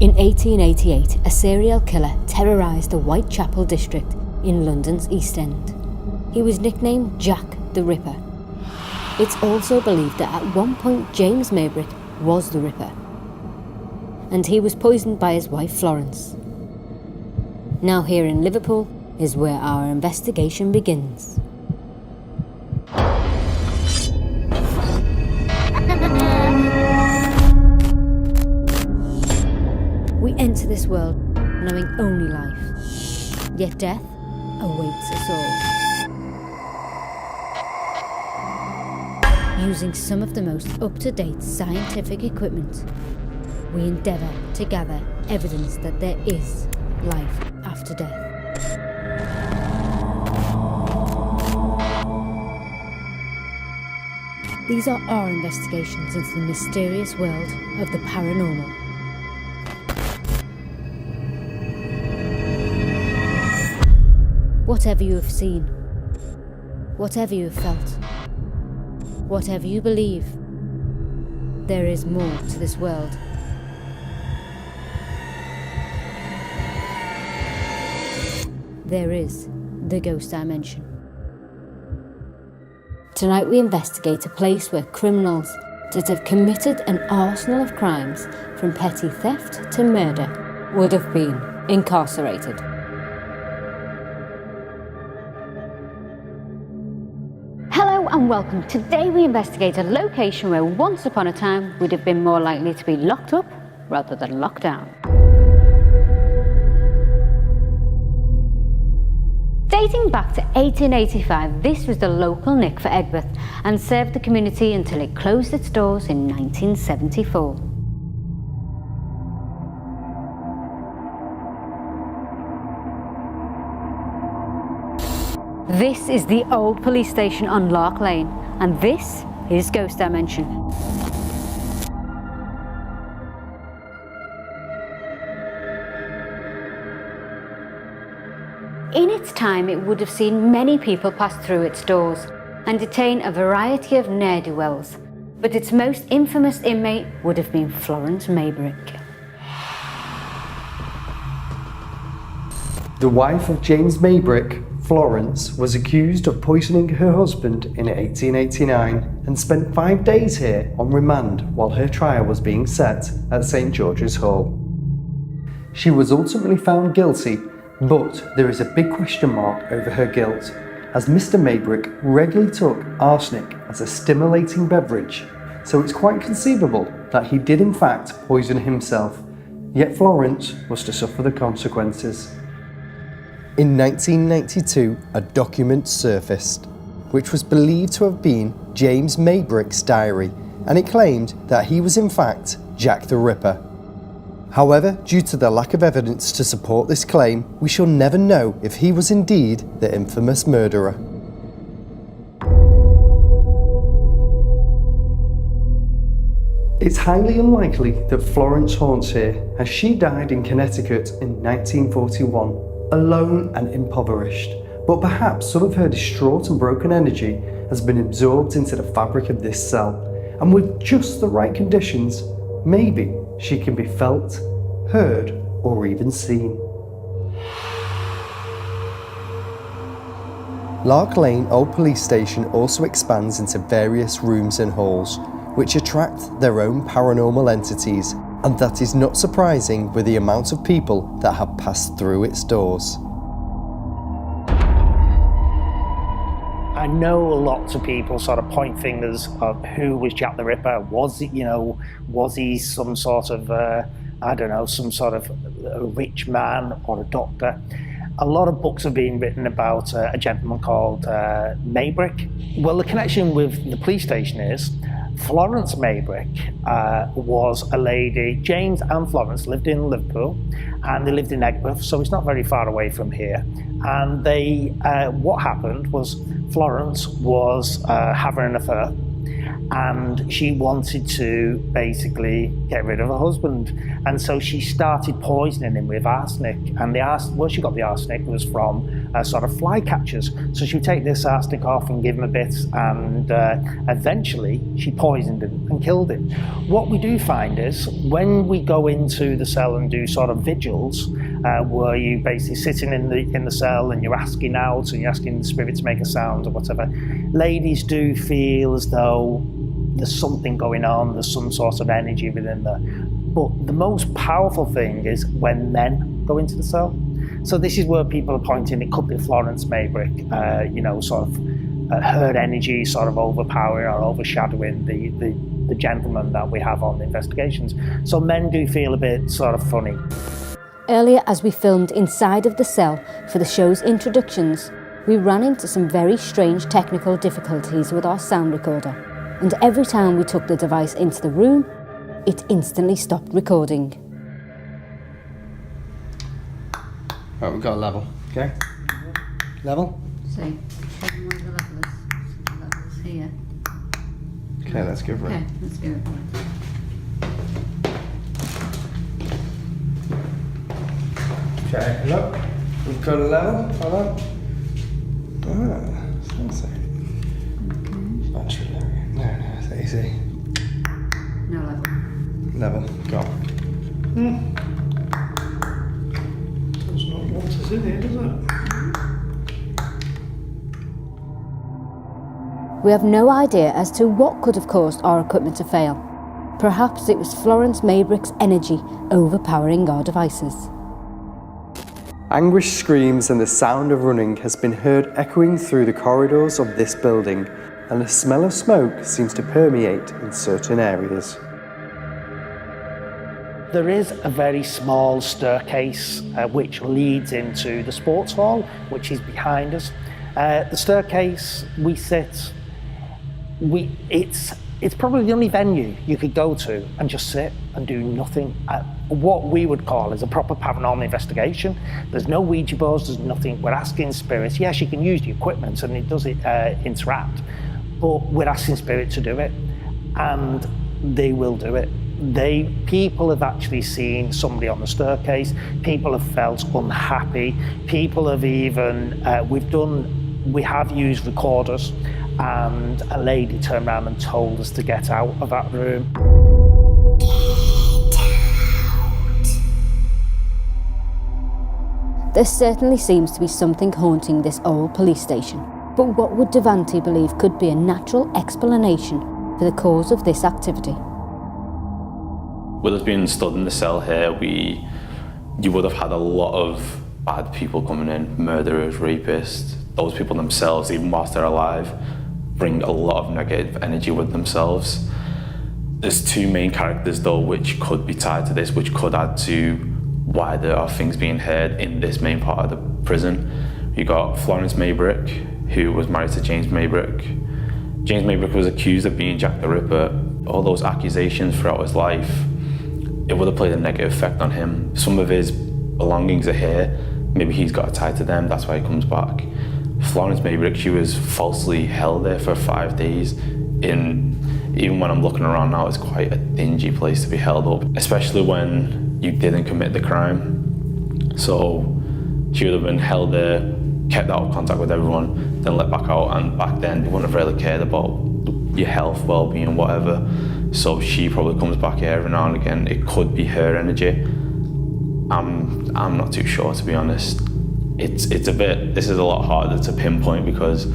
In 1888, a serial killer terrorised the Whitechapel district in London's East End. He was nicknamed Jack the Ripper. It's also believed that at one point James Maybrick was the Ripper, and he was poisoned by his wife Florence. Now here in Liverpool is where our investigation begins. We enter this world knowing only life, yet death awaits us all. Using some of the most up-to-date scientific equipment, we endeavour to gather evidence that there is life after death. These are our investigations into the mysterious world of the paranormal. Whatever you have seen, whatever you have felt, whatever you believe, there is more to this world. There is the ghost dimension. Tonight we investigate a place where criminals that have committed an arsenal of crimes from petty theft to murder would have been incarcerated. Hello and welcome. Today we investigate a location where once upon a time would have been more likely to be locked up rather than locked down. Dating back to 1885, this was the local nick for Egbert and served the community until it closed its doors in 1974. This is the old police station on Lark Lane, and this is Ghost Dimension. In its time, it would have seen many people pass through its doors and detain a variety of ne'er-do-wells, but its most infamous inmate would have been Florence Maybrick. The wife of James Maybrick, Florence, was accused of poisoning her husband in 1889 and spent 5 days here on remand while her trial was being set at St George's Hall. She was ultimately found guilty, but there is a big question mark over her guilt, as Mr Maybrick regularly took arsenic as a stimulating beverage, so it's quite conceivable that he did in fact poison himself, yet Florence was to suffer the consequences. In 1992, a document surfaced, which was believed to have been James Maybrick's diary, and it claimed that he was in fact Jack the Ripper. However, due to the lack of evidence to support this claim, we shall never know if he was indeed the infamous murderer. It's highly unlikely that Florence haunts here, as she died in Connecticut in 1941. Alone and impoverished, but perhaps some of her distraught and broken energy has been absorbed into the fabric of this cell, and with just the right conditions, maybe she can be felt, heard, or even seen. Lark Lane Old Police Station also expands into various rooms and halls, which attract their own paranormal entities, and that is not surprising with the amount of people that have passed through its doors. I know lots of people sort of point fingers of who was Jack the Ripper. Was he some sort of, some sort of a rich man or a doctor? A lot of books have been written about a gentleman called Maybrick. Well, the connection with the police station is Florence Maybrick was a lady. James and Florence lived in Liverpool, and they lived in Egbert, so it's not very far away from here. And what happened was Florence was having an affair, and she wanted to basically get rid of her husband, and so she started poisoning him with arsenic. And where she got the arsenic was from sort of fly catchers. So she would take this arsenic off and give him a bit, and eventually she poisoned him and killed him. What we do find is when we go into the cell and do sort of vigils, where you basically sitting in the cell and you're asking out and you're asking the spirit to make a sound or whatever, ladies do feel as though there's something going on, there's some sort of energy within there. But the most powerful thing is when men go into the cell. So this is where people are pointing, it could be Florence Maybrick, sort of her energy sort of overpowering or overshadowing the gentleman that we have on the investigations. So men do feel a bit sort of funny. Earlier, as we filmed inside of the cell for the show's introductions, we ran into some very strange technical difficulties with our sound recorder, and every time we took the device into the room, it instantly stopped recording. Right, we've got a level, okay? Level? See, tell me where the level is. The level's here. Okay, let's go for it. Okay, let's go for it. Okay, look, we've got a level, hello. Fancy. Battery there. No, it's easy. No level. Level, go. Does not want us in here, does it? We have no idea as to what could have caused our equipment to fail. Perhaps it was Florence Maybrick's energy overpowering our devices. Anguished screams and the sound of running has been heard echoing through the corridors of this building, and the smell of smoke seems to permeate in certain areas. There is a very small staircase which leads into the sports hall, which is behind us. The staircase we sit, it's probably the only venue you could go to and just sit and do nothing. What we would call is a proper paranormal investigation. There's no Ouija boards, there's nothing. We're asking spirits. Yes, you can use the equipment and it does interact, but we're asking spirit to do it, and they will do it. People have actually seen somebody on the staircase. People have felt unhappy. People have even, we have used recorders, and a lady turned around and told us to get out of that room. There certainly seems to be something haunting this old police station, but what would Devante believe could be a natural explanation for the cause of this activity? With us being stood in the cell here, you would have had a lot of bad people coming in, murderers, rapists. Those people themselves, even whilst they're alive, bring a lot of negative energy with themselves. There's two main characters though which could be tied to this, which could add to why there are things being heard in this main part of the prison. You got Florence Maybrick, who was married to James Maybrick. James Maybrick was accused of being Jack the Ripper. All those accusations throughout his life, it would have played a negative effect on him. Some of his belongings are here. Maybe he's got a tie to them, that's why he comes back. Florence Maybrick, she was falsely held there for 5 days. Even when I'm looking around now, it's quite a dingy place to be held up, especially when you didn't commit the crime. So she would have been held there, kept out of contact with everyone, then let back out, and back then they wouldn't have really cared about your health, well-being, whatever. So she probably comes back here every now and again. It could be her energy. I'm not too sure, to be honest. This is a lot harder to pinpoint because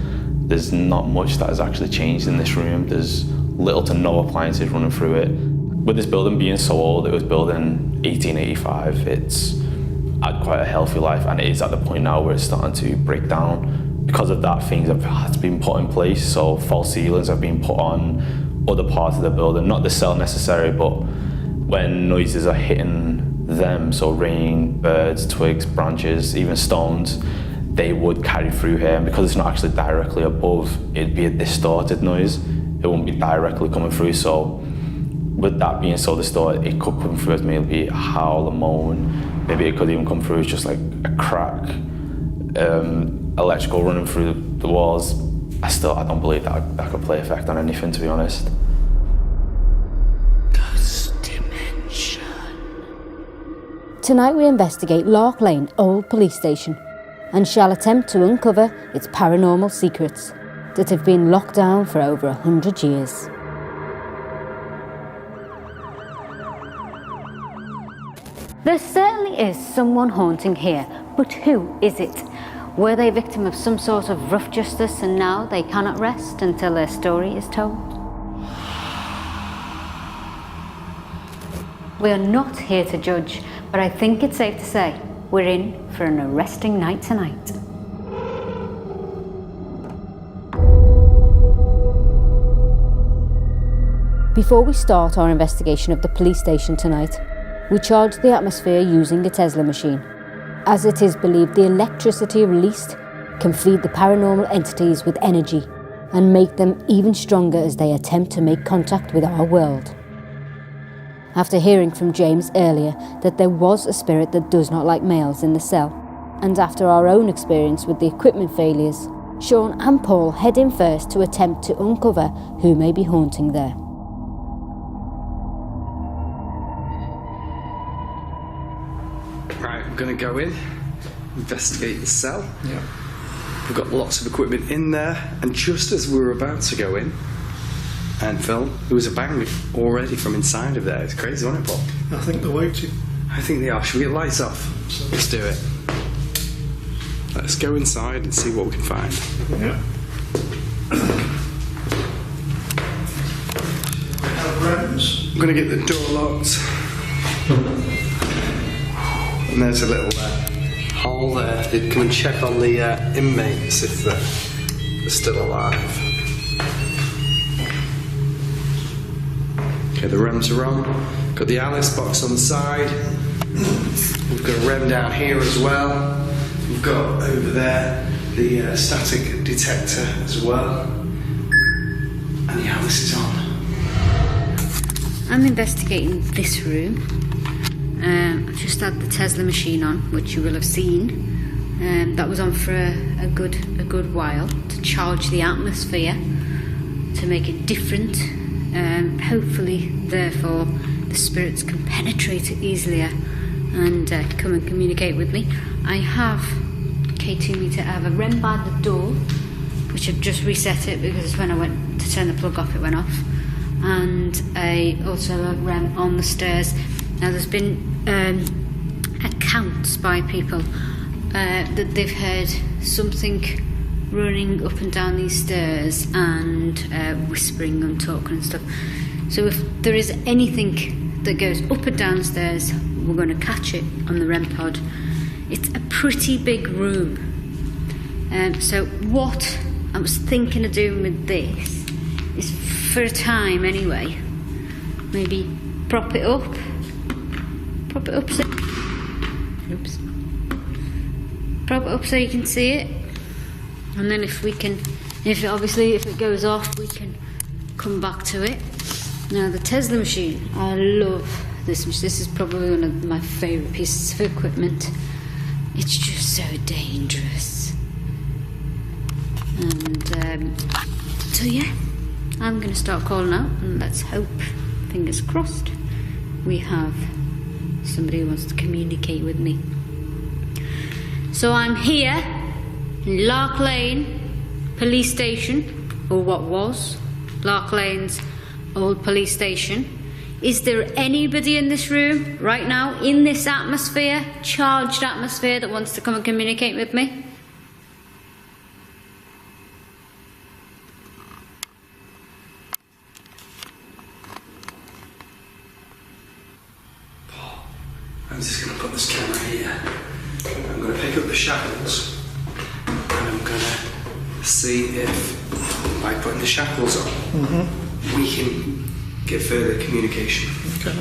there's not much that has actually changed in this room. There's little to no appliances running through it. With this building being so old, it was built in 1885. It's had quite a healthy life, and it is at the point now where it's starting to break down. Because of that, things have had to be put in place. So false ceilings have been put on other parts of the building, not the cell necessarily, but when noises are hitting them, so rain, birds, twigs, branches, even stones, they would carry through here. And because it's not actually directly above, it'd be a distorted noise. It wouldn't be directly coming through. So with that being so distorted, it could come through as maybe a howl, a moan. Maybe it could even come through as just like a crack, electrical running through the walls. I don't believe that could play effect on anything, to be honest. Tonight we investigate Lark Lane Old Police Station. and shall attempt to uncover its paranormal secrets that have been locked down for over 100 years. There certainly is someone haunting here, but who is it? Were they victim of some sort of rough justice and now they cannot rest until their story is told? We are not here to judge, but I think it's safe to say we're in for an arresting night tonight. Before we start our investigation of the police station tonight, we charge the atmosphere using a Tesla machine, as it is believed the electricity released can feed the paranormal entities with energy and make them even stronger as they attempt to make contact with our world. After hearing from James earlier that there was a spirit that does not like males in the cell, and after our own experience with the equipment failures, Sean and Paul head in first to attempt to uncover who may be haunting there. Right, I'm going to go in, investigate the cell. Yeah. We've got lots of equipment in there, and just as we were about to go in and film, there was a bang already from inside of there. It's crazy, isn't it, Paul? I think they're waiting. I think they are. Should we get lights off? Let's do it. Let's go inside and see what we can find. Yeah. Rams. I'm going to get the door locked. And there's a little hole there. They'd come and check on the inmates if they're still alive. Okay, the REMs are on. Got the Alice box on the side. We've got a REM down here as well. We've got over there the static detector as well. And the Alice is on. I'm investigating this room. I've just had the Tesla machine on, which you will have seen. That was on for a good while to charge the atmosphere to make it different. Hopefully, therefore, the spirits can penetrate it easier and come and communicate with me. I have K2 meter. I have a REM by the door, which I've just reset it because when I went to turn the plug off, it went off. And also a REM on the stairs. Now, there's been accounts by people that they've heard something running up and down these stairs and whispering and talking and stuff. So if there is anything that goes up and downstairs, we're going to catch it on the REM pod. It's a pretty big room. So what I was thinking of doing with this is, for a time anyway, maybe prop it up so, prop it up so you can see it, and then if it goes off, we can come back to it. Now, the Tesla machine, I love this machine. This is probably one of my favourite pieces of equipment. It's just so dangerous. And so yeah, I'm going to start calling out, and let's hope, fingers crossed, we have somebody who wants to communicate with me. So I'm here in Lark Lane Police Station, or what was Lark Lane's old police station. Is there anybody in this room right now, in this atmosphere, charged atmosphere, that wants to come and communicate with me? I'm just going to put this camera here. I'm going to pick up the shackles and I'm going to see if, by putting the shackles on, we can get further communication. Okay.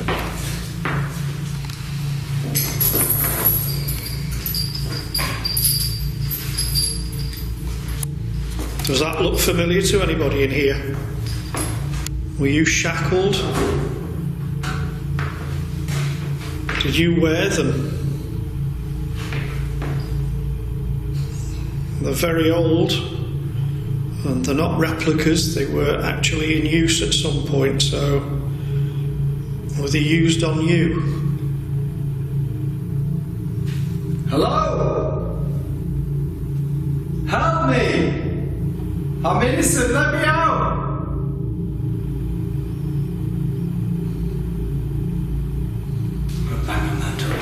Does that look familiar to anybody in here? Were you shackled? Did you wear them? They're very old, and they're not replicas. They were actually in use at some point, so were they used on you? Hello? Help me! I'm innocent, let me out! I'll bang on that door.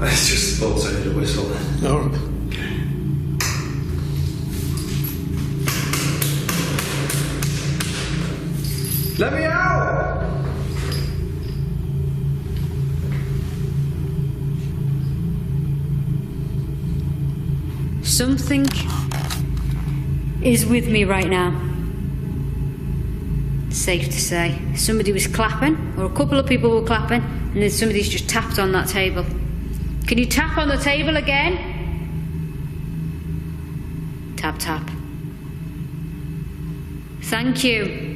It's just the bolts, I need a whistle then. Alright. Let me out! Something is with me right now. Safe to say. Somebody was clapping, or a couple of people were clapping, and then somebody's just tapped on that table. Can you tap on the table again? Tap, tap. Thank you.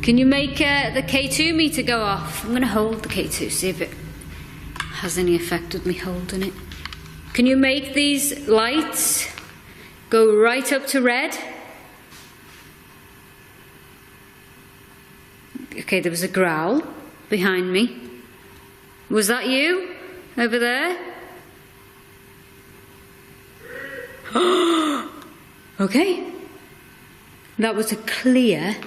Can you make the K2 meter go off? I'm going to hold the K2, see if it has any effect with me holding it. Can you make these lights go right up to red? Okay, there was a growl behind me. Was that you? Over there? Okay. That was a clear...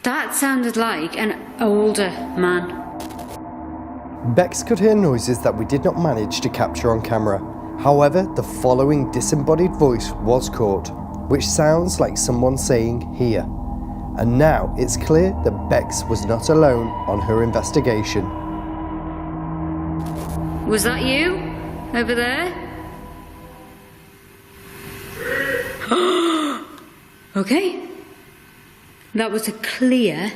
That sounded like an older man. Bex could hear noises that we did not manage to capture on camera. However, the following disembodied voice was caught, which sounds like someone saying here. And now it's clear that Bex was not alone on her investigation. Was that you? Over there? Okay. That was a clear...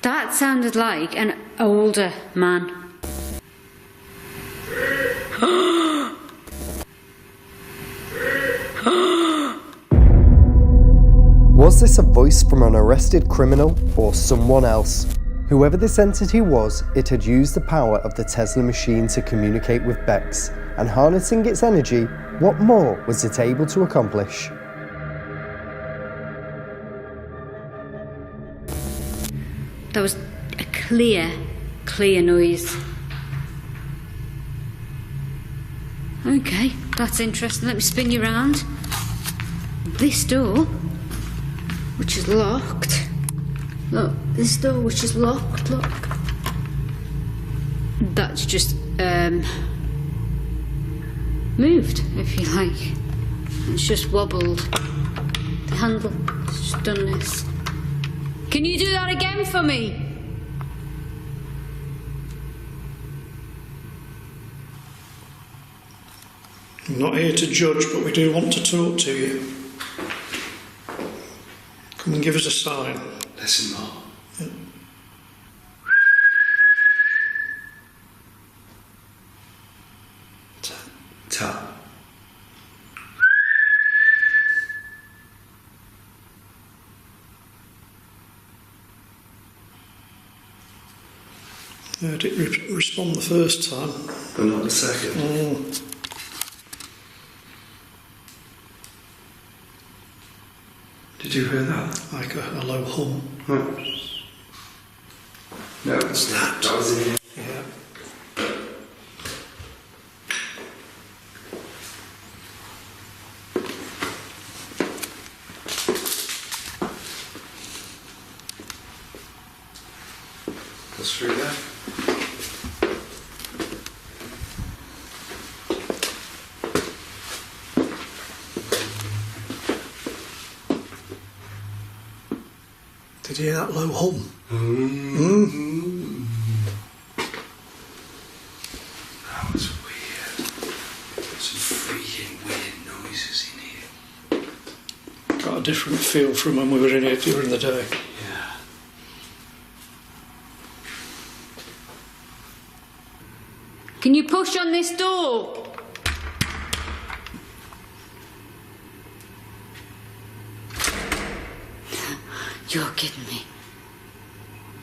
That sounded like an older man. Was this a voice from an arrested criminal or someone else? Whoever this entity was, it had used the power of the Tesla machine to communicate with Bex, and harnessing its energy, what more was it able to accomplish? That was a clear noise. Okay, that's interesting. Let me spin you around. This door, which is locked. Look, this door which is locked, look. That's just, moved, if you like. It's just wobbled. The handle, it's just done this. Can you do that again for me? I'm not here to judge, but we do want to talk to you. Come and give us a sign. Listen more. Yeah. Tap. Heard it respond the first time. But not the second. Did you hear that? Like a low hum. No, it's that. That was in here. Yeah. That's through there. Did you hear that low hum? That was weird. Some freaking weird noises in here. Got a different feel from when we were in here during the day. Yeah. Can you push on this door? You're kidding me.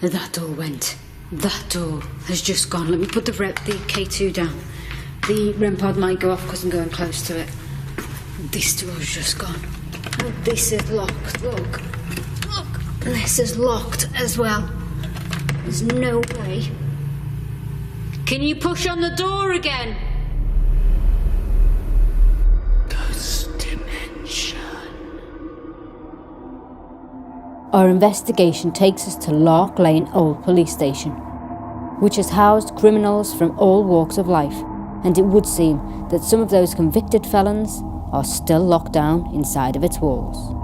That door went. That door has just gone. Let me put the K2 down. The REM pod might go off because I'm going close to it. This door's just gone. And this is locked. Look. Look. This is locked as well. There's no way. Can you push on the door again? Ghost dimension. Our investigation takes us to Lark Lane Old Police Station, which has housed criminals from all walks of life, and it would seem that some of those convicted felons are still locked down inside of its walls.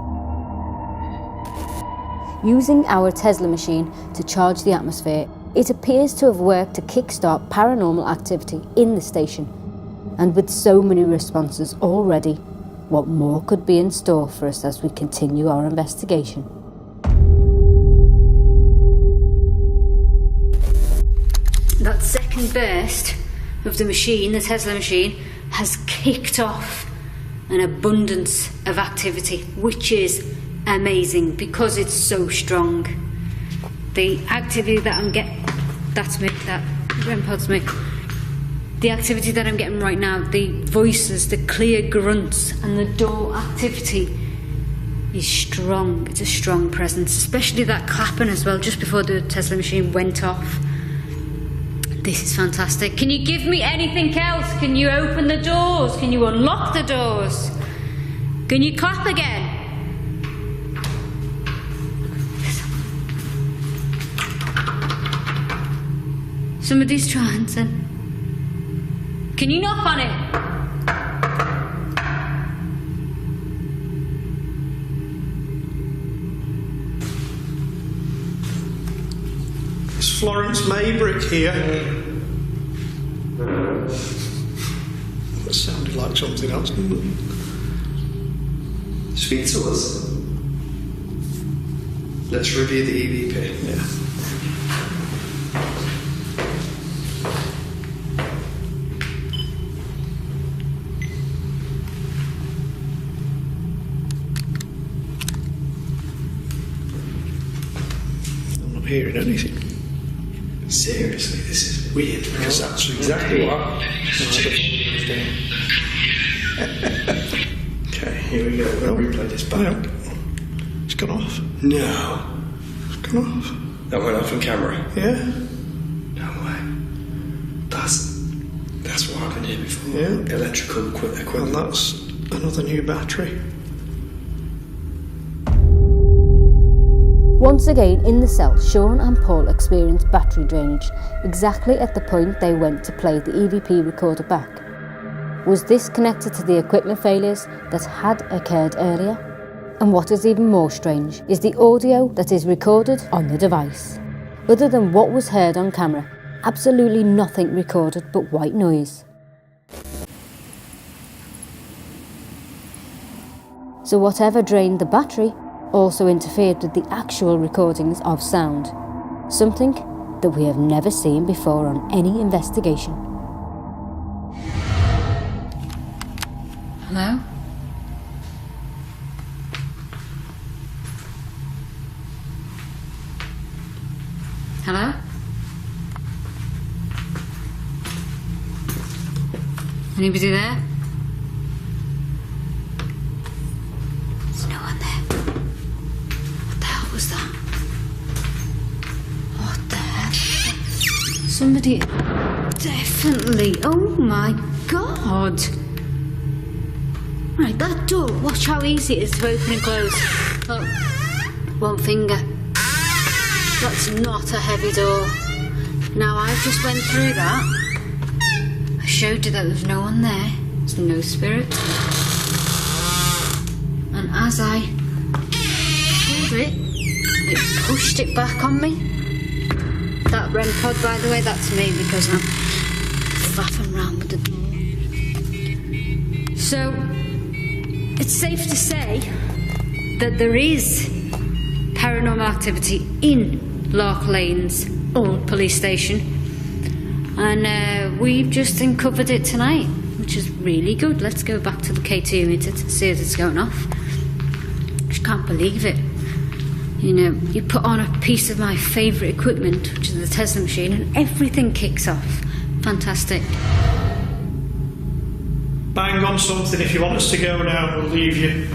Using our Tesla machine to charge the atmosphere, it appears to have worked to kickstart paranormal activity in the station. And with so many responses already, what more could be in store for us as we continue our investigation? That second burst of the machine, the Tesla machine, has kicked off an abundance of activity, which is amazing because it's so strong. The activity that I'm getting, that's me, that REM-pod's me. The activity that I'm getting right now, the voices, the clear grunts and the door activity is strong. It's a strong presence, especially that clapping as well just before the Tesla machine went off. This is fantastic. Can you give me anything else? Can you open the doors? Can you unlock the doors? Can you clap again? Somebody's trying to... Can you knock on it? It's Florence Maybrick here. That sounded like something else, didn't it? Speak to us. Let's review the EVP. Yeah. I'm not hearing anything. Seriously, this is weird because that's exactly what Okay, here we go. We'll replay this back. No. It's gone off. No. It's gone off. That went off on camera. Yeah. No way. That's what happened here before. Yeah. Electrical equipment. And that's another new battery. Once again in the cell, Sean and Paul experienced battery drainage exactly at the point they went to play the EVP recorder back. Was this connected to the equipment failures that had occurred earlier? And what is even more strange is the audio that is recorded on the device. Other than what was heard on camera, absolutely nothing recorded but white noise. So whatever drained the battery also interfered with the actual recordings of sound, something that we have never seen before on any investigation. Hello? Hello? Anybody there? There's no one there. What the hell was that? What the hell? Somebody... Definitely. Oh my god. Right, that door. Watch how easy it is to open and close. Look. One finger. That's not a heavy door. Now, I just went through that. I showed you that there's no one there. There's no spirit. And as I pulled it, it pushed it back on me. That REM pod, by the way, that's me because I'm flapping around with the door. So, it's safe to say that there is paranormal activity in Lark Lane's old police station, and we've just uncovered it tonight, which is really good. Let's go back to the K2 meter to see if it's going off. I just can't believe it. You know, you put on a piece of my favourite equipment, which is the Tesla machine, and everything kicks off. Fantastic. Bang on something if you want us to go now, we'll leave you.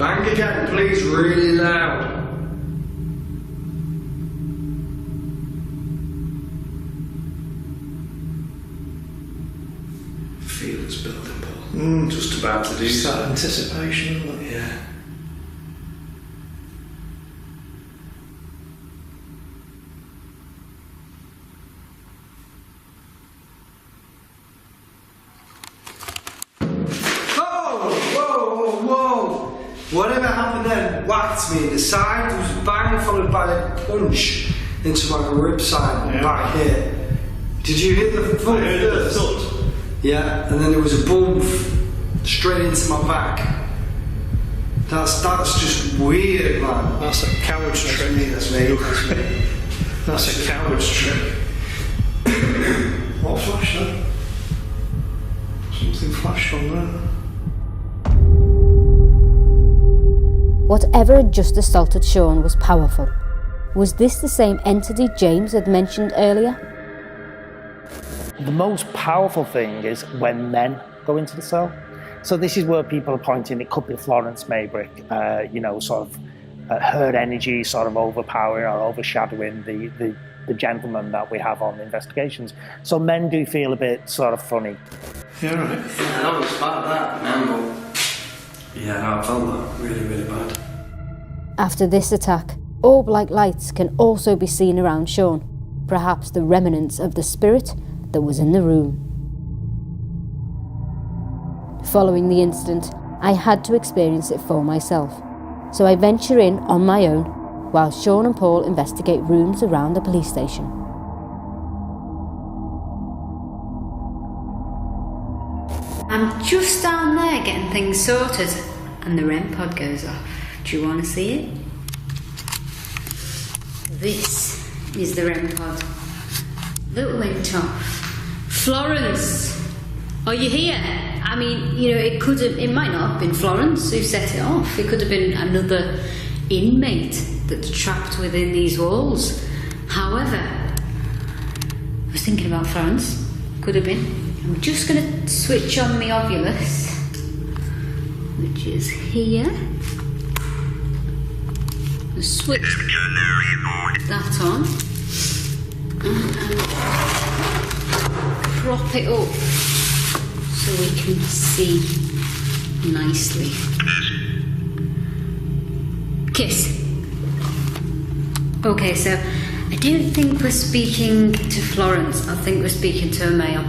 Bang again, please, really loud. Feel it's building, Paul. Just about to do so. That anticipation, isn't it? Yeah. Whatever happened then whacked me in the side. It was a bang followed by a punch into my rib side back here. Did you hit the thud first? Yeah, and then there was a bump straight into my back. That's just weird, man. That's a coward's trick. That's me. That's a coward's trick. What flashed then? Something flashed on there. Whatever had just assaulted Sean was powerful. Was this the same entity James had mentioned earlier? The most powerful thing is when men go into the cell. So this is where people are pointing, it could be Florence Maybrick, her energy sort of overpowering or overshadowing the gentleman that we have on investigations. So men do feel a bit sort of funny. Yeah, right. Yeah, that was bad, that, man. Yeah, no, I felt that really, really bad. After this attack, orb-like lights can also be seen around Sean, perhaps the remnants of the spirit that was in the room. Following the incident, I had to experience it for myself, so I venture in on my own while Sean and Paul investigate rooms around the police station. I'm just down there getting things sorted, and the REM pod goes off. Do you want to see it? This is the REM pod that went off. Florence, are you here? I mean, it might not have been Florence who set it off. It could have been another inmate that's trapped within these walls. However, I was thinking about Florence. Could have been. I'm just going to switch on my ovulus, which is here. Switch that on and prop it up so we can see nicely. Kiss. Okay, so I don't think we're speaking to Florence. I think we're speaking to a male.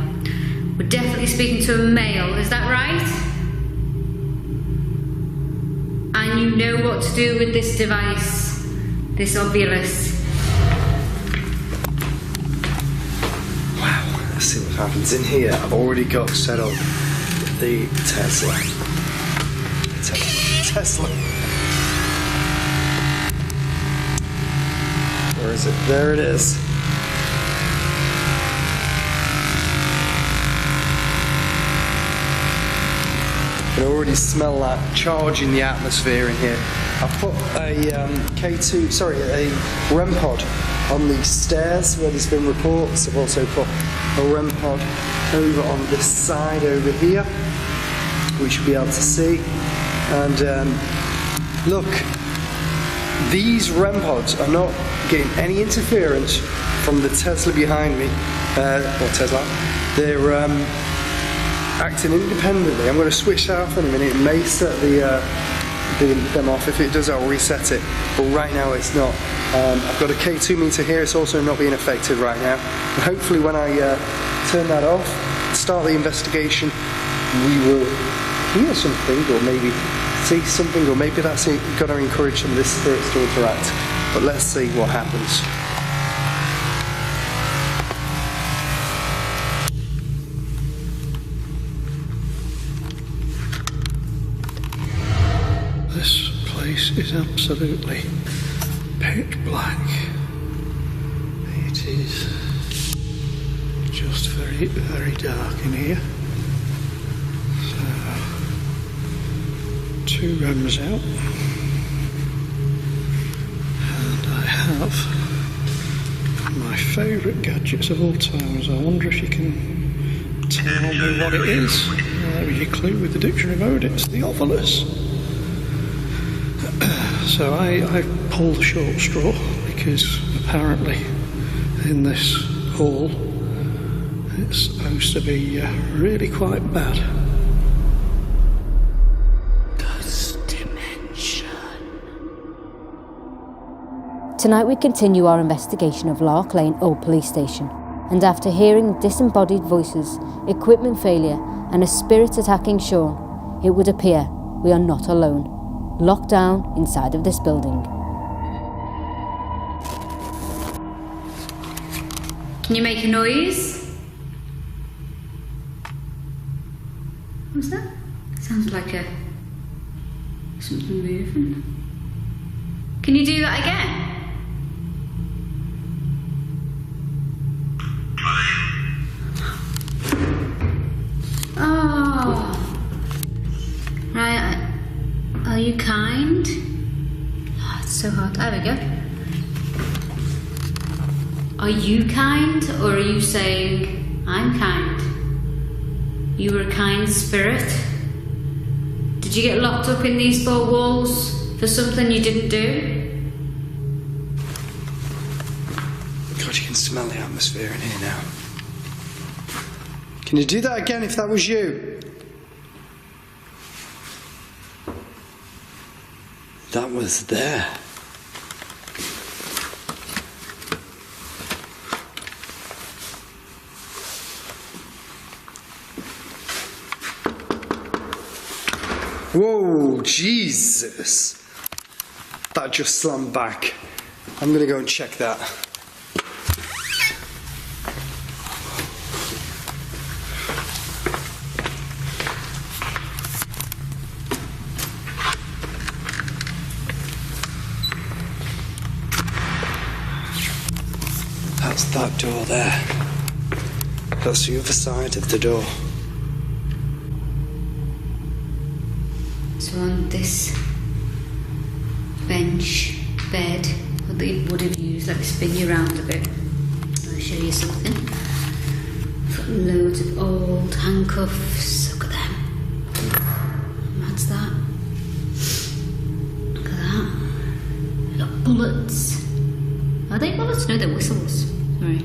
We're definitely speaking to a male, is that right? And you know what to do with this device, this ovulus. Wow, let's see what happens in here. I've already got set up the Tesla. Tesla. Where is it? There it is. I can already smell that charge in the atmosphere in here. I've put a a REM pod on the stairs where there's been reports. I've also put a REM pod over on this side over here. We should be able to see. And look, these REM pods are not getting any interference from the Tesla behind me. They're acting independently. I'm going to switch that off in a minute. It may set them off. If it does, I'll reset it. But right now it's not. I've got a K2 meter here. It's also not being affected right now. And hopefully when I turn that off, start the investigation, we will hear something or maybe see something, or maybe that's got to encourage some of this spirits to interact. But let's see what happens. This place is absolutely pitch black. It is just very, very dark in here. So, 2 REMs out. And I have my favourite gadgets of all times. I wonder if you can tell me what it is. There is your clue with the dictionary mode. It's the ovulus. So I pulled the short straw because apparently in this hall it's supposed to be really quite bad. Tonight we continue our investigation of Lark Lane Old Police Station, and after hearing disembodied voices, equipment failure and a spirit attacking Sean, it would appear we are not alone, locked down inside of this building. Can you make a noise? What's that? Sounds like something moving. Can you do that again? Oh. Right. Are you kind? Oh, it's so hard. There we go. Are you kind, or are you saying, I'm kind? You were a kind spirit? Did you get locked up in these four walls for something you didn't do? God, you can smell the atmosphere in here now. Can you do that again if that was you? That was there. Whoa, Jesus. That just slammed back. I'm gonna go and check that. That's that door there. That's the other side of the door. So on this bench, bed, that they would have used, let me spin you around a bit. I'll show you something. Got loads of old handcuffs. Look at them. What's that? Look at that. Got bullets. Are they bullets? No, they're whistles. Sorry.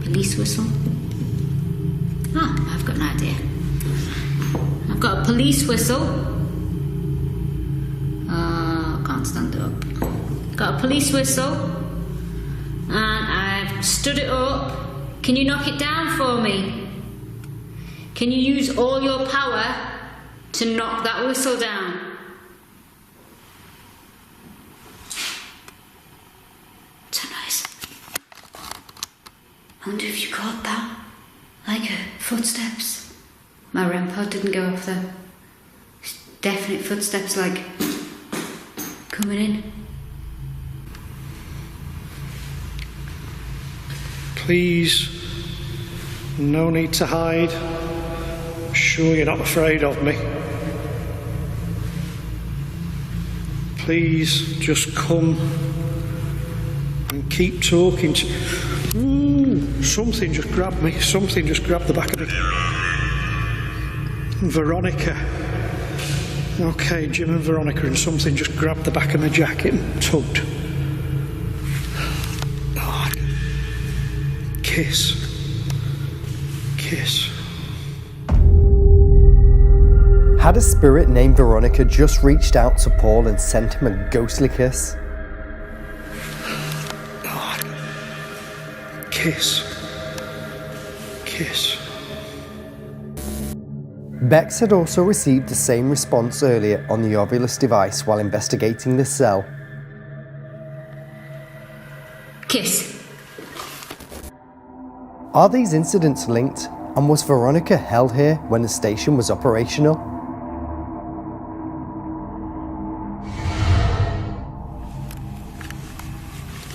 Police whistle. Ah, I've got an idea. I've got a police whistle. Can't stand up. Got a police whistle. And I've stood it up. Can you knock it down for me? Can you use all your power to knock that whistle down? It's a noise. I wonder if you caught that. Like footsteps. My REM pod didn't go off though. Definite footsteps, like coming in. Please, no need to hide. I'm sure you're not afraid of me. Please, just come and keep talking to... Ooh, something just grabbed me. Something just grabbed the back of me. Veronica. Okay, Jim and Veronica, and something just grabbed the back of my jacket and tugged. Oh, kiss. Kiss. Had a spirit named Veronica just reached out to Paul and sent him a ghostly kiss? Oh, kiss. Kiss. Bex had also received the same response earlier on the Ovulus device while investigating the cell. Kiss. Are these incidents linked, and was Veronica held here when the station was operational?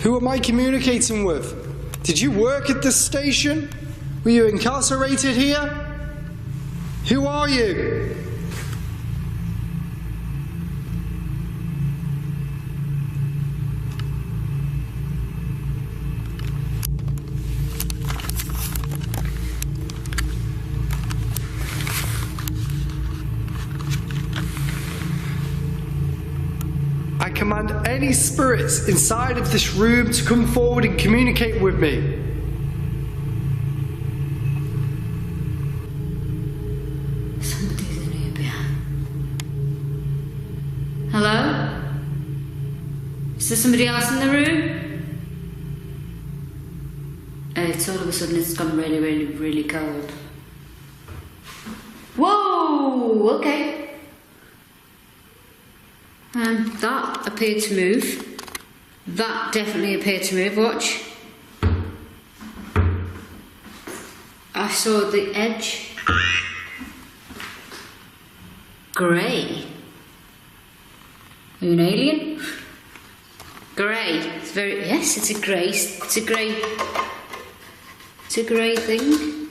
Who am I communicating with? Did you work at this station? Were you incarcerated here? Who are you? I I command any spirits inside of this room to come forward and communicate with me. Somebody's in here behind. Hello? Is there somebody else in the room? It's all of a sudden it's gone really, really, really cold. Whoa! Okay. That appeared to move. That definitely appeared to move. Watch. I saw the edge. Grey. Are you an alien? Grey. It's very. Yes, it's a grey. It's a grey. It's a grey thing.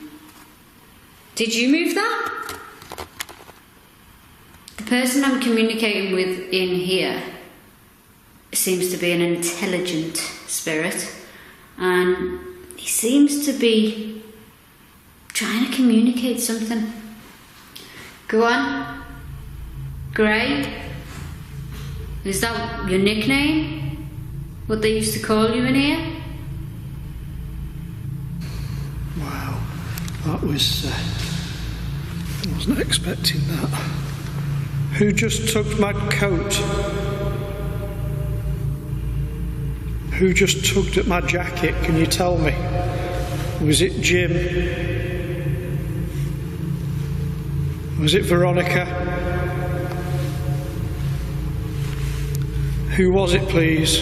Did you move that? The person I'm communicating with in here seems to be an intelligent spirit, and he seems to be trying to communicate something. Go on. Grey? Is that your nickname? What they used to call you in here? Wow, that was... I wasn't expecting that. Who just took my coat? Who just tugged at my jacket? Can you tell me? Was it Jim? Was it Veronica? Who was it, please?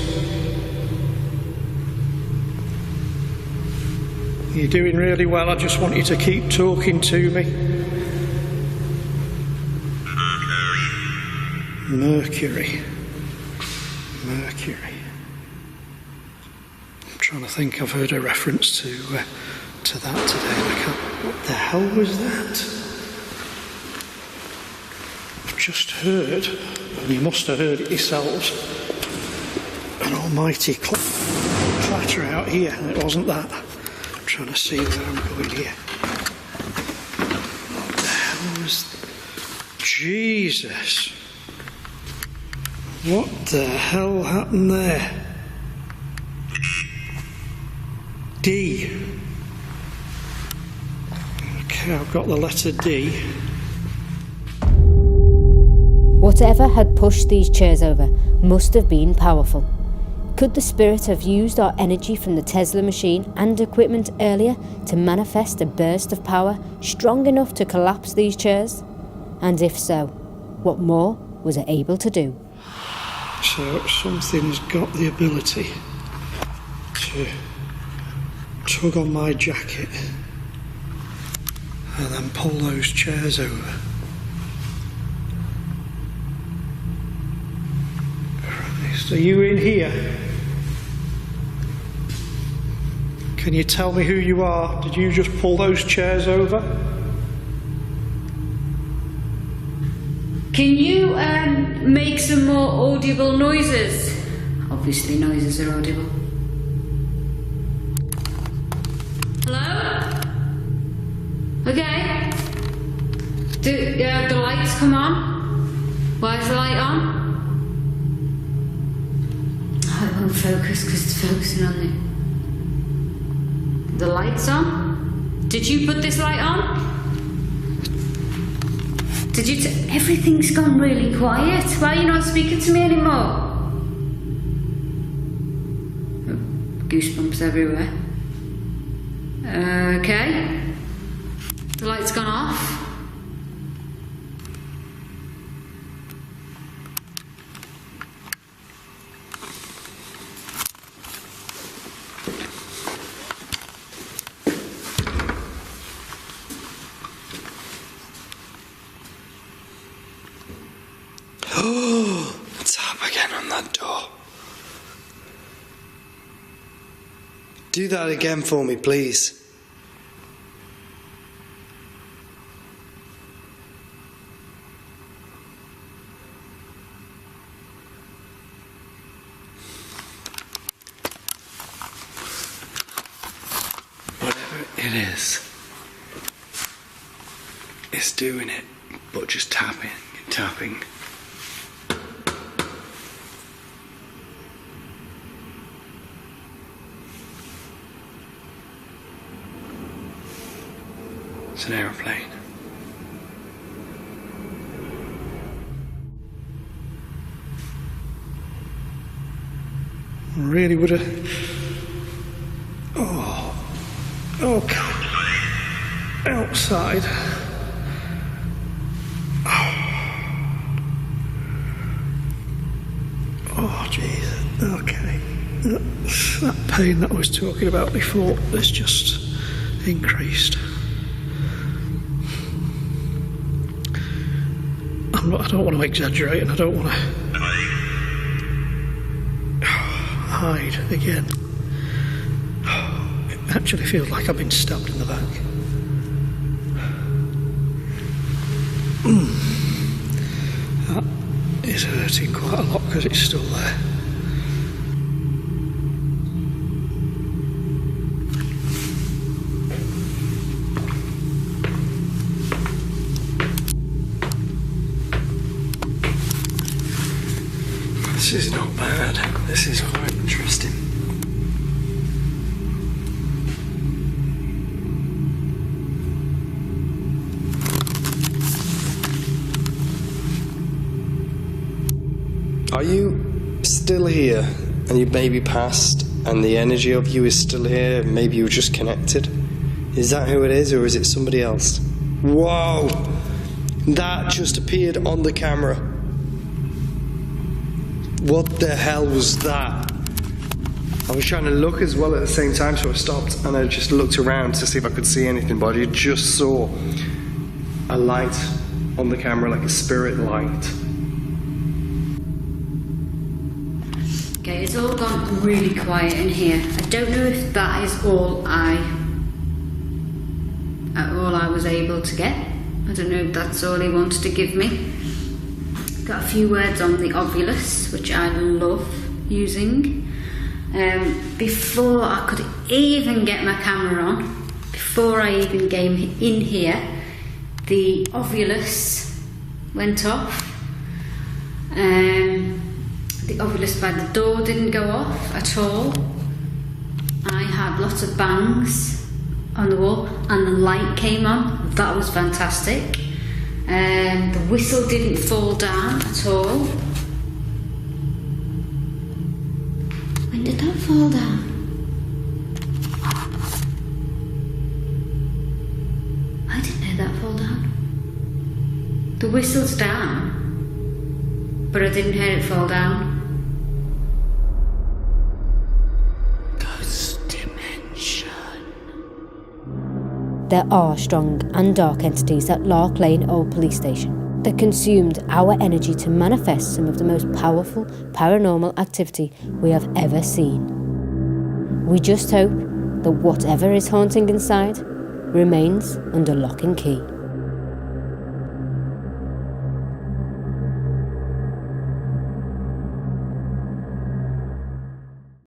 You're doing really well. I just want you to keep talking to me. Mercury. Mercury. I'm trying to think. I've heard a reference to that today. I can't. What the hell was that? I've just heard, and you must have heard it yourselves, an almighty clatter out here, and it wasn't that. I'm trying to see where I'm going here. What the hell was... Jesus. What the hell happened there? D. Okay, I've got the letter D. Whatever had pushed these chairs over must have been powerful. Could the spirit have used our energy from the Tesla machine and equipment earlier to manifest a burst of power strong enough to collapse these chairs? And if so, what more was it able to do? So something's got the ability to tug on my jacket and then pull those chairs over. Christ, are you in here? Can you tell me who you are? Did you just pull those chairs over? Can you make some more audible noises? Obviously noises are audible. Hello? Okay. Do the lights come on? Why is the light on? Oh, it won't focus because it's focusing on the lights on? Did you put this light on? Did you everything's gone really quiet. Why are you not speaking to me anymore? Goosebumps everywhere. Okay. The light's gone off. Tap again on that door. Do that again for me, please. Whatever it is, it's doing it, but just tapping and tapping. an aeroplane. Really would have. Oh, God. Outside. Oh, Jesus. Okay. That pain that I was talking about before has just increased. I don't want to exaggerate, and I don't want to hide again. It actually feels like I've been stabbed in the back. That is hurting quite a lot because it's still there. This is not bad. This is quite interesting. Are you still here and you maybe passed and the energy of you is still here? Maybe you were just connected? Is that who it is, or is it somebody else? Whoa! That just appeared on the camera. What the hell was that? I was trying to look as well at the same time, so I stopped and I just looked around to see if I could see anything, but I just saw a light on the camera, like a spirit light. Okay, it's all gone really quiet in here. I don't know if that is all I was able to get. I don't know if that's all he wanted to give me. Got a few words on the ovulus, which I love using. Before I could even get my camera on, before I even came in here, the ovulus went off. The ovulus by the door didn't go off at all. I had lots of bangs on the wall and the light came on. That was fantastic. The whistle didn't fall down at all. When did that fall down? I didn't hear that fall down. The whistle's down, but I didn't hear it fall down. There are strong and dark entities at Lark Lane Old Police Station that consumed our energy to manifest some of the most powerful paranormal activity we have ever seen. We just hope that whatever is haunting inside remains under lock and key.